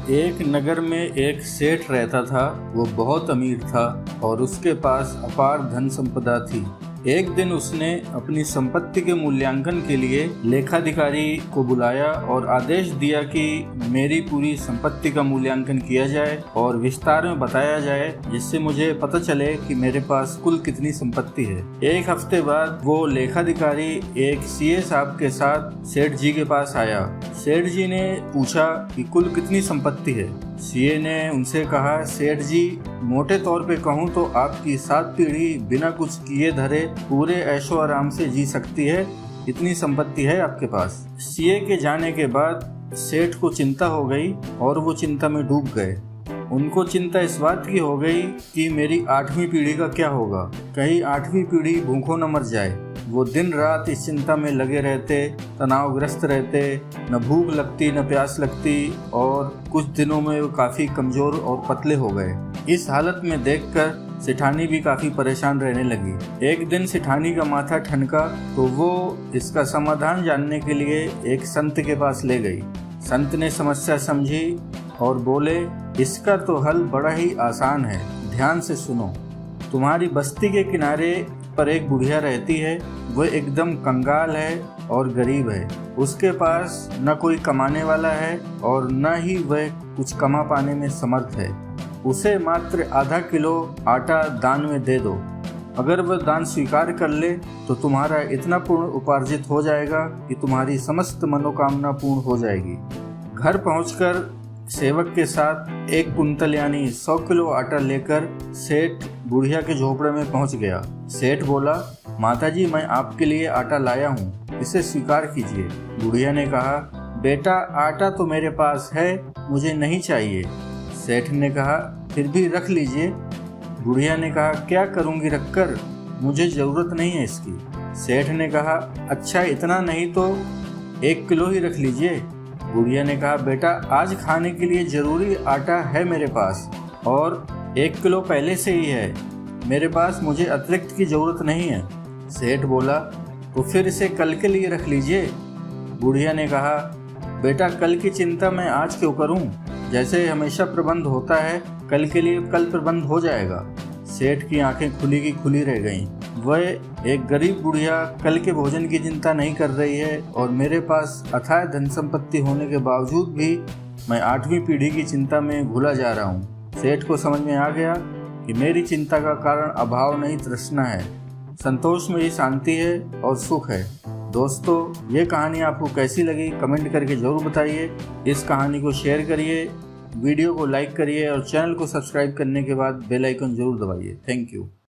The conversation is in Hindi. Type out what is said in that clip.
एक नगर में एक सेठ रहता था। वो बहुत अमीर था और उसके पास अपार धन संपदा थी। एक दिन उसने अपनी संपत्ति के मूल्यांकन के लिए लेखाधिकारी को बुलाया और आदेश दिया कि मेरी पूरी संपत्ति का मूल्यांकन किया जाए और विस्तार में बताया जाए, जिससे मुझे पता चले कि मेरे पास कुल कितनी संपत्ति है। एक हफ्ते बाद वो लेखाधिकारी एक सीए साहब के साथ सेठ जी के पास आया। सेठ जी ने पूछा कि कुल कितनी संपत्ति है। सीए ने उनसे कहा, सेठ जी, मोटे तौर पे कहूँ तो आपकी 7 पीढ़ी बिना कुछ किए धरे पूरे ऐशो आराम से जी सकती है, इतनी संपत्ति है आपके पास। सीए के जाने के बाद सेठ को चिंता हो गई और वो चिंता में डूब गए। उनको चिंता इस बात की हो गई कि मेरी 8वीं पीढ़ी का क्या होगा, कहीं 8वीं पीढ़ी भूखों न मर जाए। वो दिन रात इस चिंता में लगे रहते, तनावग्रस्त रहते, न भूख लगती न प्यास लगती और कुछ दिनों में वो काफ़ी कमज़ोर और पतले हो गए। इस हालत में देखकर सेठानी भी काफ़ी परेशान रहने लगी। एक दिन सेठानी का माथा ठनका तो वो इसका समाधान जानने के लिए एक संत के पास ले गई। संत ने समस्या समझी और बोले, इसका तो हल बड़ा ही आसान है, ध्यान से सुनो। तुम्हारी बस्ती के किनारे पर एक बुढ़िया रहती है। वह एकदम कंगाल है और गरीब है। उसके पास न कोई कमाने वाला है और न ही वह कुछ कमा पाने में समर्थ है। उसे मात्र आधा किलो आटा दान में दे दो। अगर वह दान स्वीकार कर ले तो तुम्हारा इतना पूर्ण उपार्जित हो जाएगा कि तुम्हारी समस्त मनोकामना पूर्ण हो जाएगी। घर पहुंचकर सेवक के साथ 1 कुंतल यानी 100 किलो आटा लेकर सेठ बुढ़िया के झोपड़े में पहुंच गया। सेठ बोला, माताजी, मैं आपके लिए आटा लाया हूँ, इसे स्वीकार कीजिए। बुढ़िया ने कहा, बेटा, आटा तो मेरे पास है, मुझे नहीं चाहिए। सेठ ने कहा, फिर भी रख लीजिए। बुढ़िया ने कहा, क्या करूँगी रखकर, मुझे ज़रूरत नहीं है इसकी। सेठ ने कहा, अच्छा इतना नहीं तो 1 किलो ही रख लीजिए। बुढ़िया ने कहा, बेटा, आज खाने के लिए ज़रूरी आटा है मेरे पास और 1 किलो पहले से ही है मेरे पास, मुझे अतिरिक्त की ज़रूरत नहीं है। सेठ बोला, तो फिर इसे कल के लिए रख लीजिए। बुढ़िया ने कहा, बेटा, कल की चिंता मैं आज क्यों करूं? जैसे हमेशा प्रबंध होता है, कल के लिए कल प्रबंध हो जाएगा। सेठ की आंखें खुली की खुली रह गईं। वह एक गरीब बुढ़िया कल के भोजन की चिंता नहीं कर रही है और मेरे पास अथाह धन संपत्ति होने के बावजूद भी मैं 8वीं पीढ़ी की चिंता में भूला जा रहा हूँ। सेठ को समझ में आ गया कि मेरी चिंता का कारण अभाव नहीं, तृष्णा है। संतोष में ही शांति है और सुख है। दोस्तों, ये कहानी आपको कैसी लगी कमेंट करके ज़रूर बताइए। इस कहानी को शेयर करिए, वीडियो को लाइक करिए और चैनल को सब्सक्राइब करने के बाद बेल आइकन ज़रूर दबाइए। Thank you.